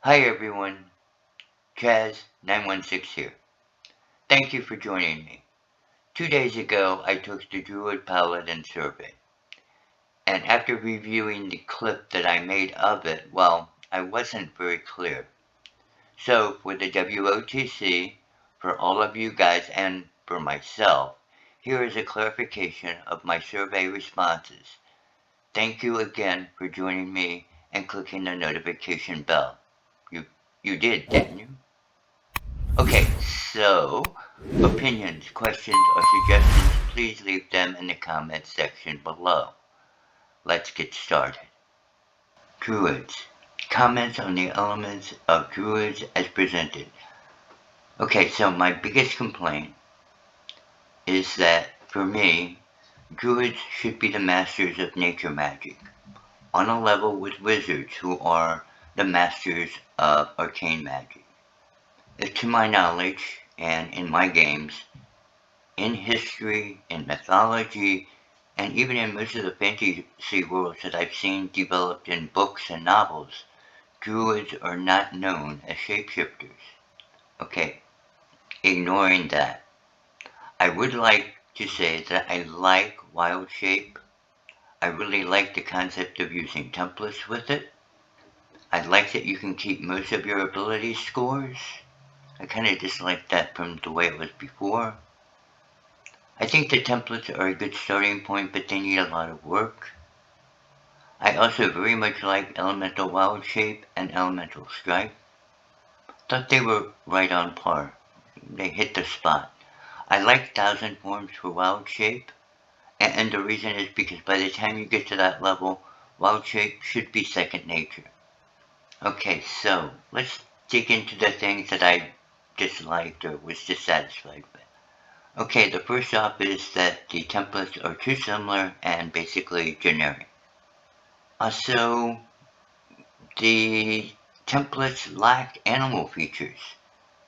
Hi everyone, Chaz916 here. Thank you for joining me. 2 days ago, I took the Druid Paladin survey, and after reviewing the clip that I made of it, well, I wasn't very clear. So, for the WOTC, for all of you guys, and for myself, here is a clarification of my survey responses. Thank you again for joining me and clicking the notification bell. You did, didn't you? Okay, so opinions, questions, or suggestions, please leave them in the comments section below. Let's get started. Druids. Comments on the elements of Druids as presented. Okay, so my biggest complaint is that, for me, Druids should be the masters of nature magic, on a level with wizards who are the masters of arcane magic. To my knowledge, and in my games, in history, in mythology, and even in most of the fantasy worlds that I've seen developed in books and novels, druids are not known as shapeshifters. Okay, ignoring that, I would like to say that I like wild shape. I really like the concept of using templates with it. I like that you can keep most of your ability scores. I kind of dislike that from the way it was before. I think the templates are a good starting point, but they need a lot of work. I also very much like Elemental Wild Shape and Elemental Strike. Thought they were right on par. They hit the spot. I like Thousand Forms for Wild Shape, and the reason is because by the time you get to that level, Wild Shape should be second nature. Okay, so let's dig into the things that I disliked or was dissatisfied with. Okay, the first off is that the templates are too similar and basically generic. Also, the templates lack animal features.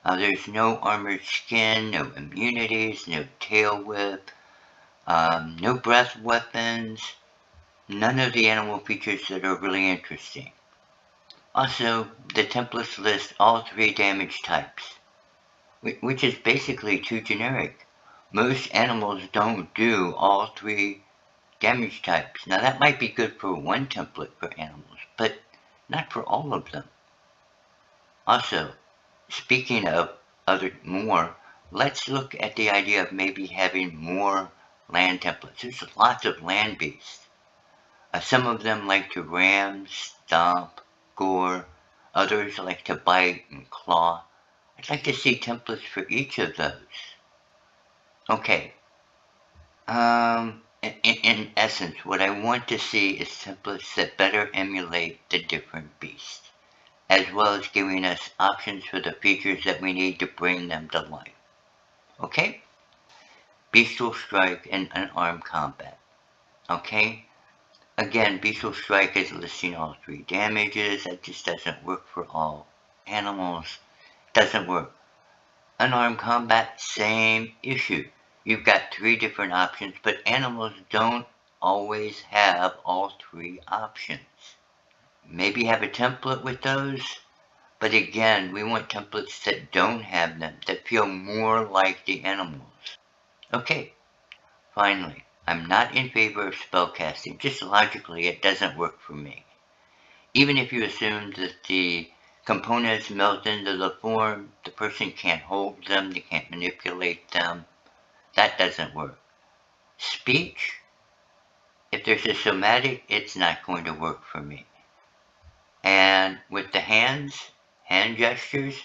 There's no armored skin, no immunities, no tail whip, no breath weapons, none of the animal features that are really interesting. Also, the templates list all three damage types, which is basically too generic. Most animals don't do all three damage types. Now that might be good for one template for animals, but not for all of them. Also, speaking of more, let's look at the idea of maybe having more land templates. There's lots of land beasts. Some of them like to ram, stomp, gore. Others like to bite and claw. I'd like to see templates for each of those. Okay. In essence, what I want to see is templates that better emulate the different beasts, as well as giving us options for the features that we need to bring them to life. Okay? Bestial Strike and Unarmed Combat. Okay? Again, Bestial Strike is listing all three damages. That just doesn't work for all animals. Doesn't work. Unarmed Combat, same issue. You've got three different options, but animals don't always have all three options. Maybe have a template with those, but again, we want templates that don't have them, that feel more like the animals. Okay, finally, I'm not in favor of spellcasting. Just logically, it doesn't work for me. Even if you assume that the components melt into the form, the person can't hold them, they can't manipulate them. That doesn't work. Speech, if there's a somatic, it's not going to work for me. And with the hands, hand gestures,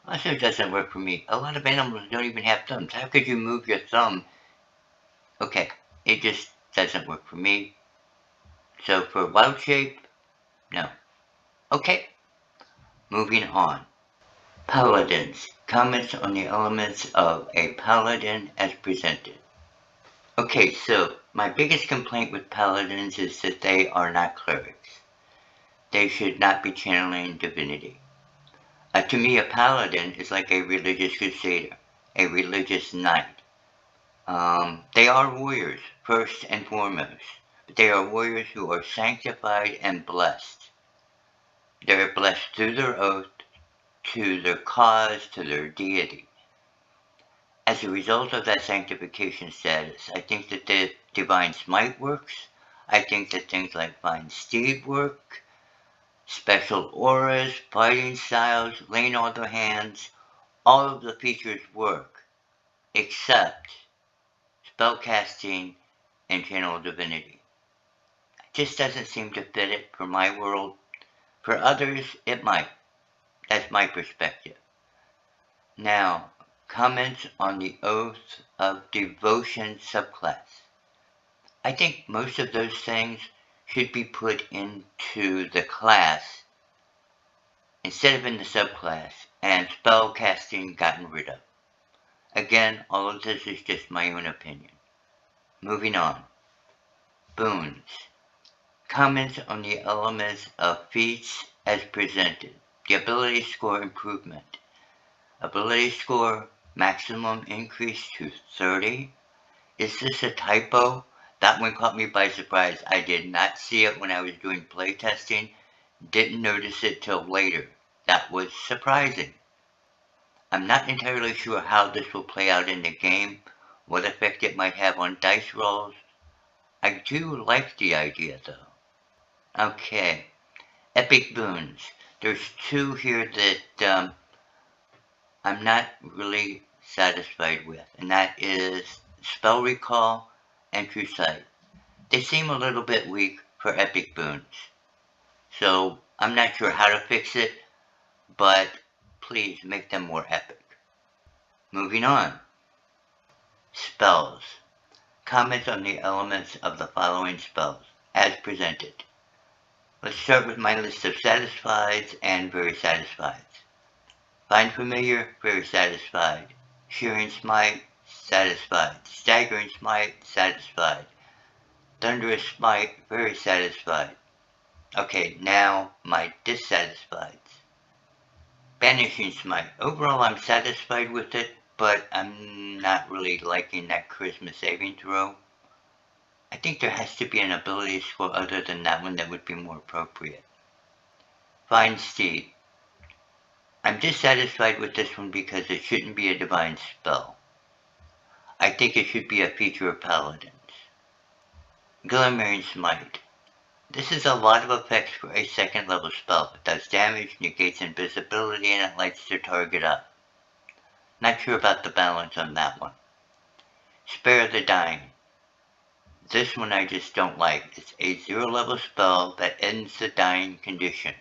also doesn't work for me. A lot of animals don't even have thumbs. How could you move your thumb? Okay, it just doesn't work for me. So for wild shape, no. Okay, moving on. Paladins. Comments on the elements of a paladin as presented. Okay, so my biggest complaint with paladins is that they are not clerics. They should not be channeling divinity. To me, a paladin is like a religious crusader, a religious knight. They are warriors, first and foremost, but they are warriors who are sanctified and blessed. They're blessed through their oath, to their cause, to their deity. As a result of that sanctification status, I think that the divine smite works. I think that things like Fine Steed work, special auras, fighting styles, laying on the hands, all of the features work, except spellcasting and channel divinity. It just doesn't seem to fit it for my world. For others, it might. That's my perspective. Now, comments on the Oath of Devotion subclass. I think most of those things should be put into the class instead of in the subclass, and spell casting gotten rid of. Again, all of this is just my own opinion. Moving on. Boons. Comments on the elements of feats as presented. The ability score improvement. Ability score maximum increase to 30. Is this a typo? That one caught me by surprise. I did not see it when I was doing playtesting. Didn't notice it till later. That was surprising. I'm not entirely sure how this will play out in the game, what effect it might have on dice rolls. I do like the idea though. Okay, epic boons. There's two here that I'm not really satisfied with, and that is spell recall and true sight. They seem a little bit weak for epic boons. So I'm not sure how to fix it, but please make them more epic. Moving on. Spells. Comments on the elements of the following spells, as presented. Let's start with my list of satisfieds and very satisfieds. Find Familiar, very satisfied. Shearing Smite, satisfied. Staggering Smite, satisfied. Thunderous Smite, very satisfied. Okay, now my dissatisfieds. Banishing Smite. Overall, I'm satisfied with it, but I'm not really liking that charisma saving throw. I think there has to be an ability score other than that one that would be more appropriate. Fine Steed. I'm dissatisfied with this one because it shouldn't be a divine spell. I think it should be a feature of paladins. Glimmering Smite. This is a lot of effects for a second level spell. It does damage, negates invisibility, and it lights the target up. Not sure about the balance on that one. Spare the Dying. This one I just don't like. It's a 0 level spell that ends the dying condition.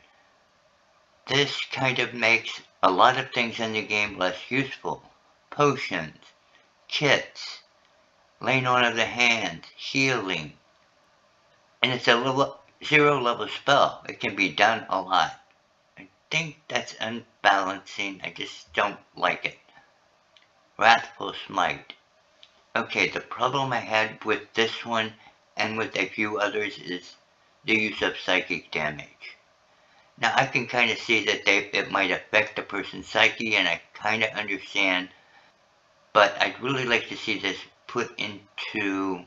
This kind of makes a lot of things in the game less useful. Potions, kits, laying on of the hand, healing. And it's a 0 level spell. It can be done a lot. I think that's unbalancing. I just don't like it. Wrathful Smite. Okay, the problem I had with this one and with a few others is the use of psychic damage. Now I can kind of see that it might affect the person's psyche, and I kind of understand, but I'd really like to see this put into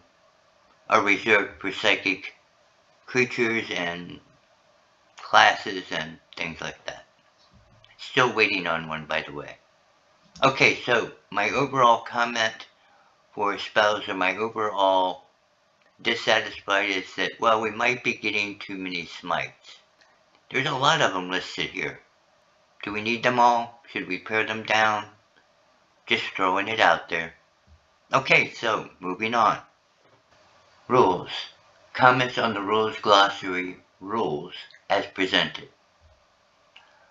a reserve for psychic creatures and classes and things like that. Still waiting on one, by the way. Okay, so my overall comment for spells, or my overall dissatisfied, is that, well, we might be getting too many smites. There's a lot of them listed here. Do we need them all? Should we pare them down? Just throwing it out there. Okay, so moving on. Rules. Comments on the rules glossary rules as presented.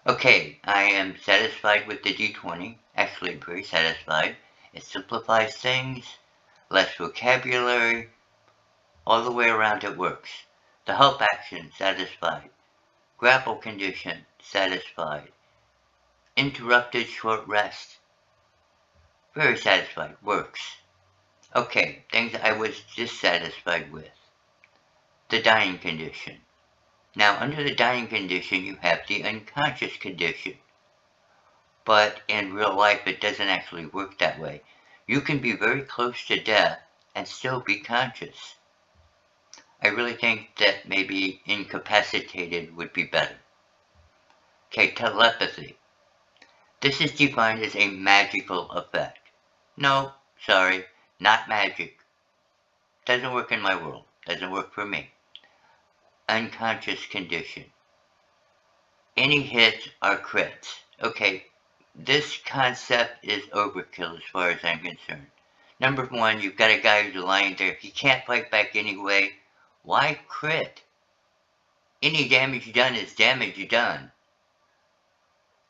Okay, I am satisfied with the D20. Actually, very satisfied. It simplifies things, less vocabulary, all the way around it works. The help action, satisfied. Grapple condition, satisfied. Interrupted short rest, very satisfied, works. Okay, things I was dissatisfied with. The dying condition. Now, under the dying condition, you have the unconscious condition. But in real life, it doesn't actually work that way. You can be very close to death and still be conscious. I really think that maybe incapacitated would be better. Okay, telepathy. This is defined as a magical effect. No, sorry, not magic. Doesn't work in my world. Doesn't work for me. Unconscious condition. Any hits are crits. Okay, this concept is overkill as far as I'm concerned. Number one, you've got a guy who's lying there. He can't fight back anyway. Why crit? Any damage done is damage done.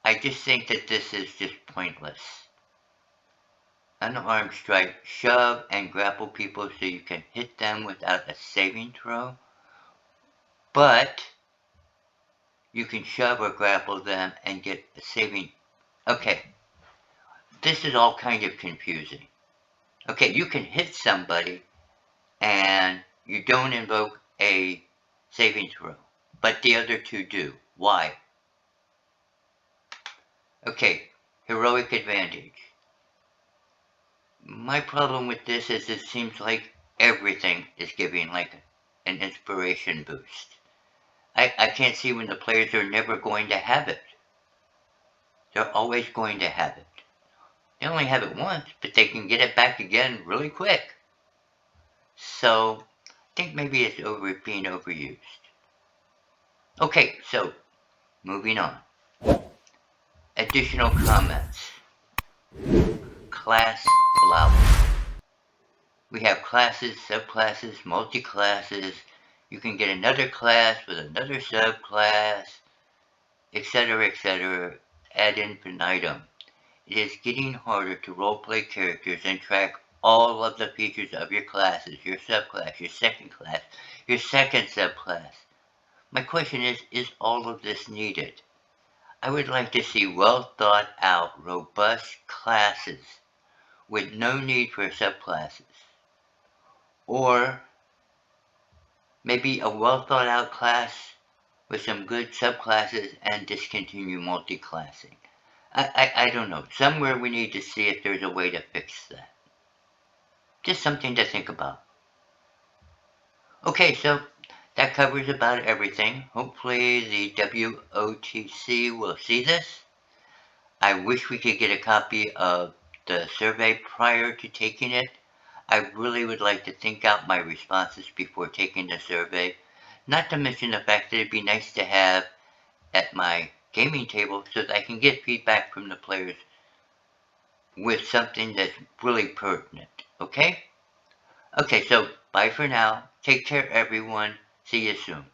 I just think that this is just pointless. Unarmed strike. Shove and grapple people so you can hit them without a saving throw. But you can shove or grapple them and get a saving. Okay, this is all kind of confusing. Okay, you can hit somebody and you don't invoke a saving throw, but the other two do. Why? Okay, heroic advantage. My problem with this is it seems like everything is giving like an inspiration boost. I can't see when the players are never going to have it. They're always going to have it. They only have it once, but they can get it back again really quick. So, I think maybe it's being overused. Okay, so, moving on. Additional comments. Class flower. We have classes, subclasses, multi-classes. You can get another class with another subclass, etc., ad infinitum. It is getting harder to roleplay characters and track all of the features of your classes, your subclass, your second class, your second subclass. My question is all of this needed? I would like to see well thought out, robust classes with no need for subclasses. Or maybe a well thought out class with some good subclasses and discontinue multi-classing. I don't know. Somewhere we need to see if there's a way to fix that. Just something to think about. Okay, so that covers about everything. Hopefully the WOTC will see this. I wish we could get a copy of the survey prior to taking it. I really would like to think out my responses before taking the survey. Not to mention the fact that it'd be nice to have at my gaming table so that I can get feedback from the players with something that's really pertinent. Okay? Okay, so bye for now. Take care, everyone. See you soon.